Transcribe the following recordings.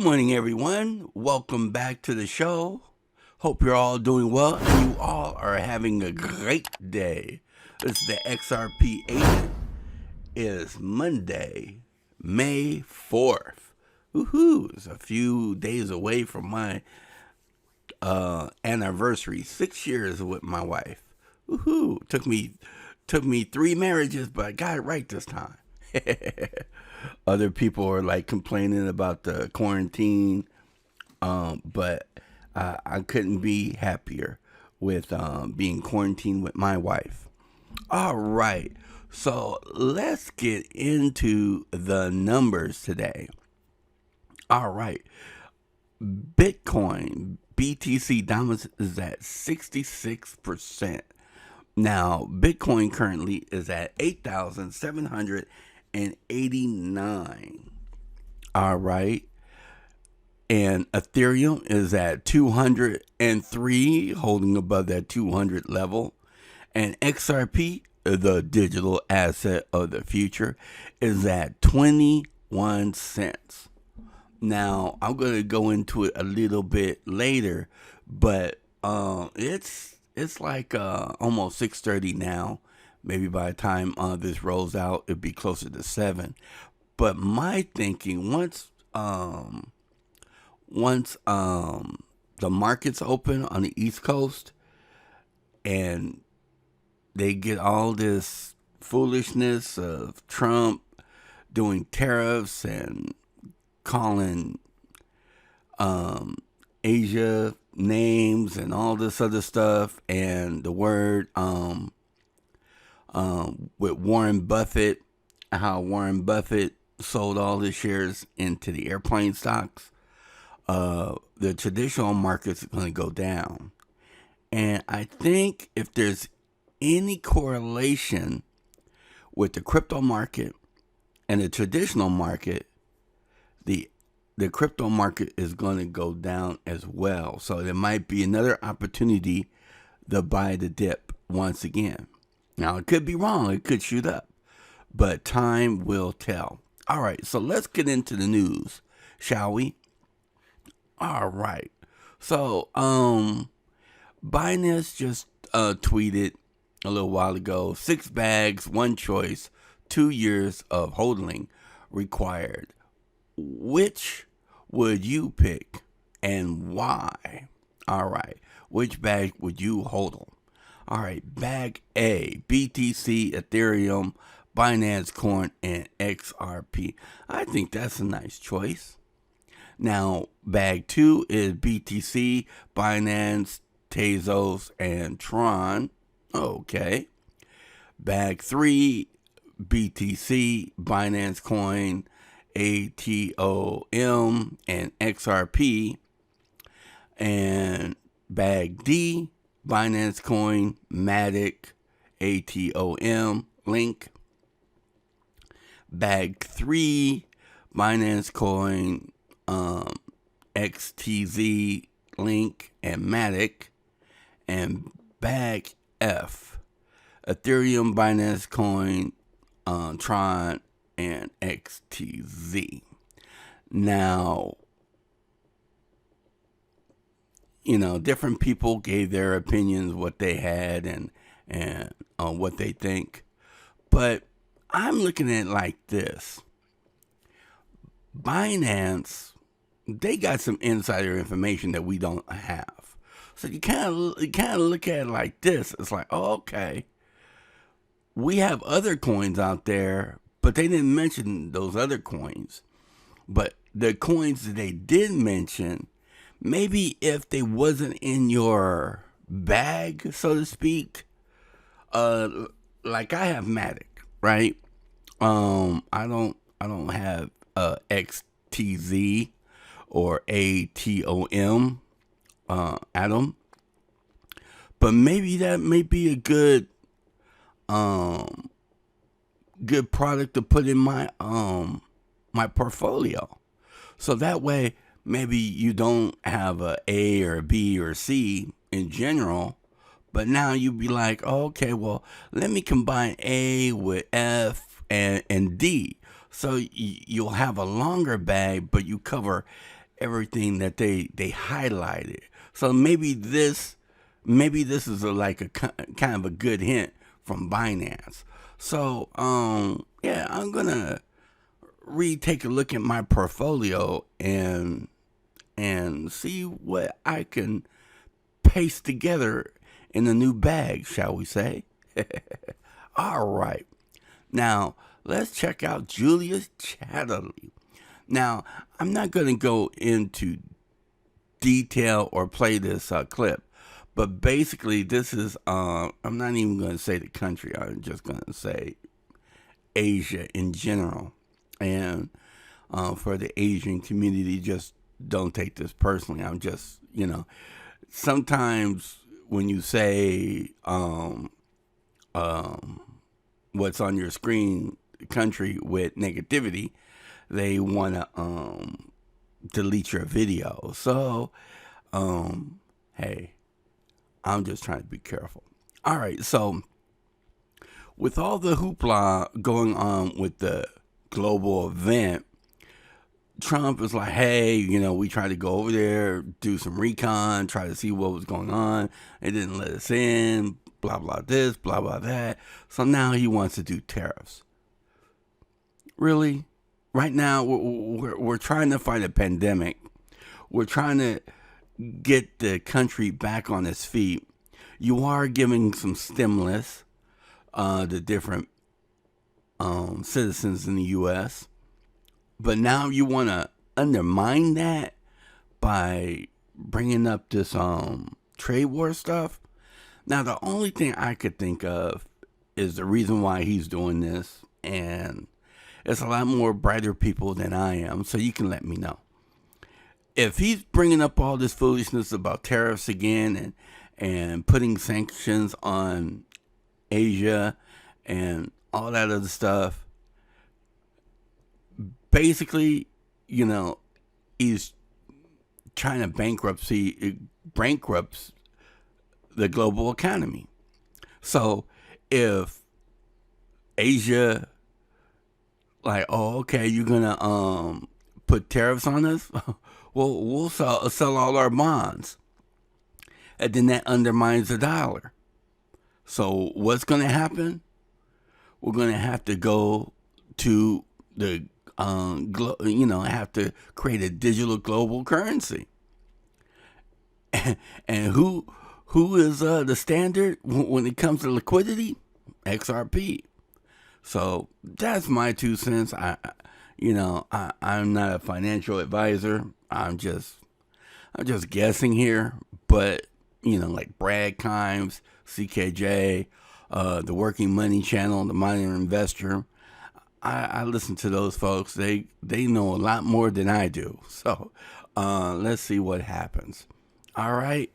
Good morning, everyone. Welcome back to the show. Hope you're all doing well and you all are having a great day. This is the XRP Agent. It is Monday, May 4th. Woohoo! It's a few days away from my anniversary. 6 years with my wife. Woohoo! Took me 3 marriages, but I got it right this time. Other people are like complaining about the quarantine, but I couldn't be happier with being quarantined with my wife. All right, so let's get into the numbers today. All right, Bitcoin BTC dominance is at 66%. Now, Bitcoin currently is at 8,789. All right. And Ethereum is at 203, holding above that 200 level. And XRP, the digital asset of the future, is at 21 cents. Now, I'm going to go into it a little bit later, but it's like almost 6:30 now. Maybe by the time this rolls out, it'd be closer to 7. But my thinking, once the markets open on the East Coast and they get all this foolishness of Trump doing tariffs and calling Asia names and all this other stuff, and the word with Warren Buffett, how Warren Buffett sold all his shares into the airplane stocks, the traditional market's going to go down. And I think if there's any correlation with the crypto market and the traditional market, the crypto market is going to go down as well. So there might be another opportunity to buy the dip once again. Now, it could be wrong. It could shoot up. But time will tell. All right, so let's get into the news, shall we? All right. So, Binance just tweeted a little while ago, 6 bags, 1 choice, 2 years of holding required. Which would you pick and why? All right. Which bag would you hold? All right. Bag A, BTC, Ethereum, Binance Coin, and XRP. I think that's a nice choice. Now, bag 2 is BTC, Binance, Tezos, and Tron. Okay. Bag 3, BTC, Binance Coin, ATOM, and XRP. And bag D, Binance Coin, Matic, ATOM, Link. Bag 3, Binance Coin, XTZ, Link, and Matic. And bag F, Ethereum, Binance Coin, Tron, and XTZ. Now, different people gave their opinions, what they had, and what they think. But I'm looking at it like this. Binance, they got some insider information that we don't have. So you kind of look at it like this. It's like, oh, okay, we have other coins out there, but they didn't mention those other coins. But the coins that they did mention, maybe if they wasn't in your bag, so to speak, like I have Matic, right? I don't have XTZ or ATOM, Atom. But maybe that may be a good product to put in my my portfolio. So that way, maybe you don't have a A or a B or a C in general, but now you'd be like, oh, okay, well, let me combine A with F and D. So you'll have a longer bag, but you cover everything that they highlighted. So maybe this is like a kind of a good hint from Binance. So yeah, I'm gonna take a look at my portfolio and see what I can paste together in a new bag, shall we say. All right. Now, let's check out Julius Chatterley. Now, I'm not going to go into detail or play this clip, but basically this is, I'm not even going to say the country, I'm just going to say Asia in general. And for the Asian community, just don't take this personally. I'm just, sometimes when you say what's on your screen, country with negativity, they want to delete your video. So, hey, I'm just trying to be careful. All right, so with all the hoopla going on with the global event, Trump is like, hey, we tried to go over there, do some recon, try to see what was going on. They didn't let us in, blah, blah, this, blah, blah, that. So now he wants to do tariffs. Really? Right now, we're trying to fight a pandemic. We're trying to get the country back on its feet. You are giving some stimulus to different citizens in the U.S., but now you want to undermine that by bringing up this trade war stuff. Now, the only thing I could think of is the reason why he's doing this, and it's a lot more brighter people than I am, so you can let me know. If he's bringing up all this foolishness about tariffs again and putting sanctions on Asia and all that other stuff, basically, he's trying to bankrupt the global economy. So if Asia, like, oh, okay, you're gonna put tariffs on us, well, we'll sell all our bonds, and then that undermines the dollar. So what's gonna happen? We're gonna have to go to the have to create a digital global currency. And who is the standard when it comes to liquidity? XRP. So that's my 2 cents. I'm not a financial advisor. I'm just guessing here. But like Brad Kimes, CKJ, the Working Money Channel, the Minor Investor, I listen to those folks. They know a lot more than I do. So let's see what happens. All right.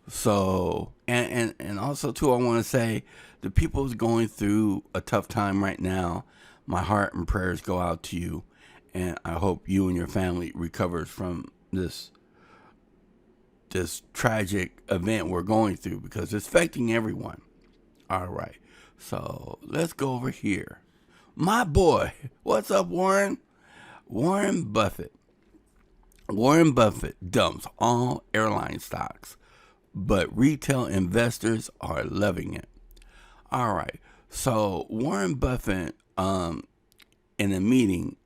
So and also too, I want to say the people who's going through a tough time right now, my heart and prayers go out to you, and I hope you and your family recovers from this tragic event we're going through, because it's affecting everyone. All right. So let's go over here. My boy, what's up, Warren? Warren Buffett. Warren Buffett dumps all airline stocks, but retail investors are loving it. All right. So Warren Buffett, in a meeting,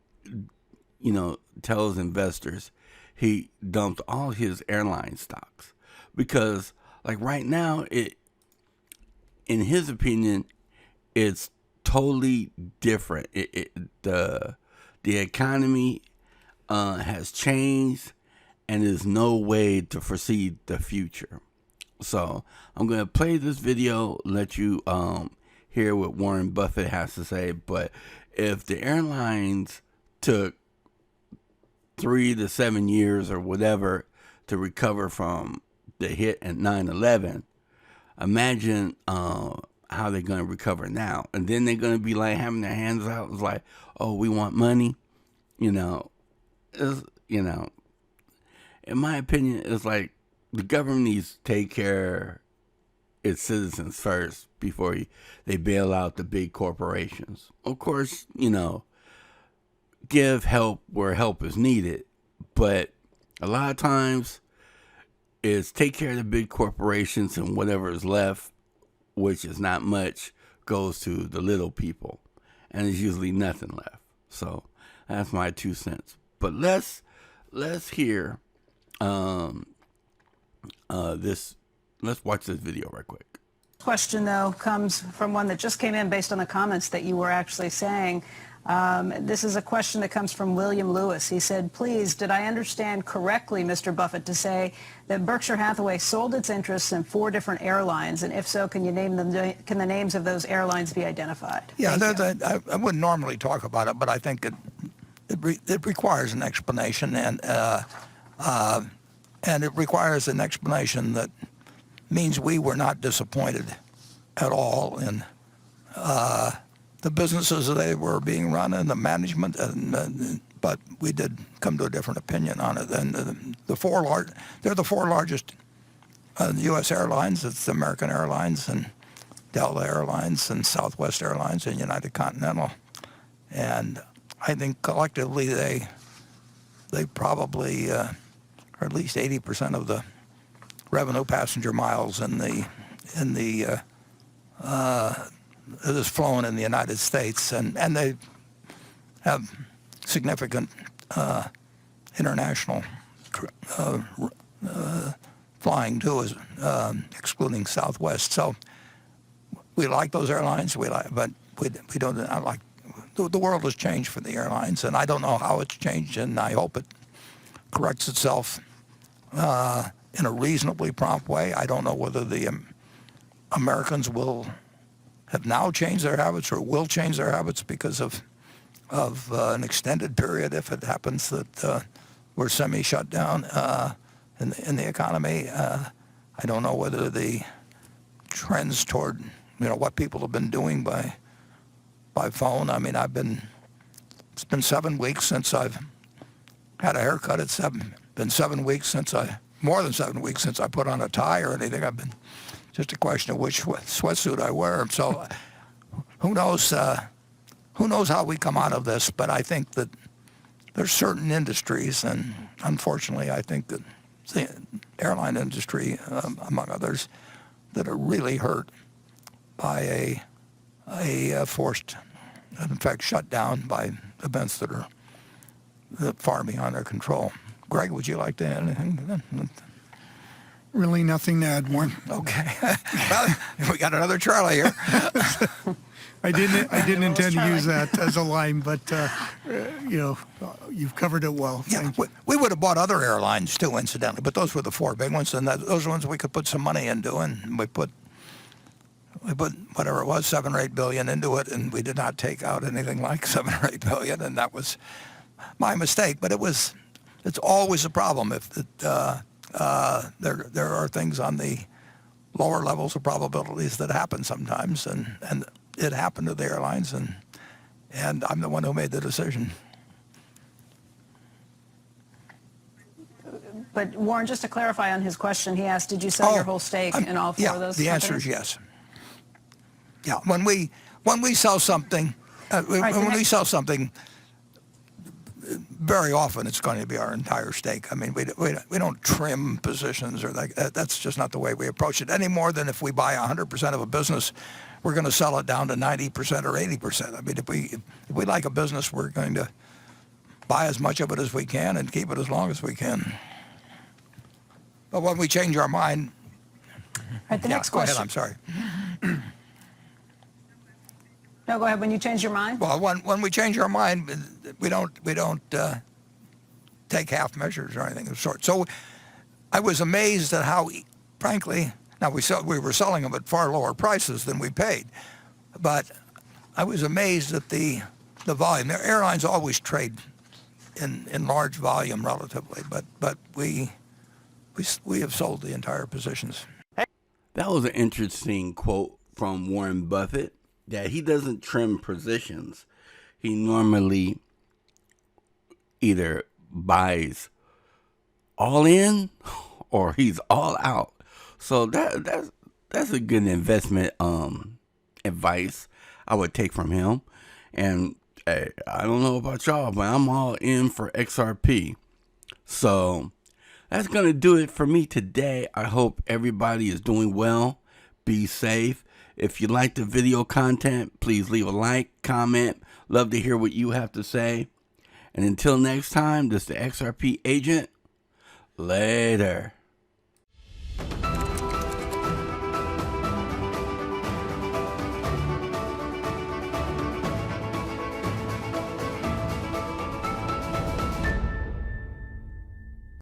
tells investors he dumped all his airline stocks because, like, right now, in his opinion, it's totally different. The economy has changed, and there's no way to foresee the future. So I'm going to play this video, let you hear what Warren Buffett has to say. But if the airlines took 3 to 7 years or whatever to recover from the hit at 9/11, imagine how they're going to recover now. And then they're going to be like having their hands out. It's like, oh, we want money. In my opinion, it's like the government needs to take care of its citizens first before they bail out the big corporations. Of course, give help where help is needed, but A lot of times is take care of the big corporations, and whatever is left, which is not much, goes to the little people, and there's usually nothing left. So that's my 2 cents. But let's hear this. Let's watch this video right quick. Question, though, comes from one that just came in based on the comments that you were actually saying. This is a question that comes from William Lewis. He said, please, did I understand correctly, Mr. Buffett, to say that Berkshire Hathaway sold its interests in 4 different airlines? And if so, can you name them? Can the names of those airlines be identified? Yeah, I wouldn't normally talk about it, but I think it requires an explanation, and it requires an explanation that means we were not disappointed at all in the businesses they were being run and the management, but we did come to a different opinion on it. And they're the 4 largest U.S. airlines. It's American Airlines and Delta Airlines and Southwest Airlines and United Continental. And I think collectively they probably are at least 80% of the revenue passenger miles that is flown in the United States, and they have significant international flying too, excluding Southwest. So we like those airlines. But we don't not like. The world has changed for the airlines, and I don't know how it's changed, and I hope it corrects itself in a reasonably prompt way. I don't know whether the Americans have now changed their habits or will change their habits because of an extended period, if it happens that we're semi-shut down in the economy. I don't know whether the trends toward what people have been doing by phone. I mean, it's been 7 weeks since I've had a haircut. It's been 7 weeks more than 7 weeks since I put on a tie or anything. Just a question of which sweatsuit I wear. So who knows how we come out of this, but I think that there's certain industries, and unfortunately I think that the airline industry, among others, that are really hurt by a forced, in fact, shut down by events that are far beyond their control. Greg, would you like to add anything? Really nothing to add, Warren. Okay. Well, we got another Charlie here. I didn't intend to use that as a line, but you've covered it well. Yeah, we would have bought other airlines too, incidentally, but those were the 4 big ones, and those are ones we could put some money into, and we put whatever it was, $7 or $8 billion into it, and we did not take out anything like $7 or $8 billion, and that was my mistake. But it's always a problem if there are things on the lower levels of probabilities that happen sometimes, and it happened to the airlines, and I'm the one who made the decision. But Warren, just to clarify on his question, he asked, did you sell your whole stake in all 4 of those the companies? answer is yes. Yeah, when we sell something, we sell something, very often it's going to be our entire stake. I mean, we don't trim positions or that's just not the way we approach it, any more than if we buy 100% of a business, we're going to sell it down to 90% or 80%. I mean, if we like a business, we're going to buy as much of it as we can and keep it as long as we can. But when we change our mind, Right, the next question. Go ahead, I'm sorry. No, go ahead. When you change your mind? Well, when we change our mind, we don't take half measures or anything of the sort. So I was amazed at how, frankly, now we were selling them at far lower prices than we paid, but I was amazed at the volume. The airlines always trade in large volume relatively, but we have sold the entire positions. That was an interesting quote from Warren Buffett, that he doesn't trim positions. He normally either buys all in or he's all out. So that's a good investment advice I would take from him. And hey, I don't know about y'all, but I'm all in for XRP. So That's going to do it for me today. I hope everybody is doing well. Be safe. If you like the video content, please leave a like, comment. Love to hear what you have to say. And until next time, this is the XRP Agent. Later.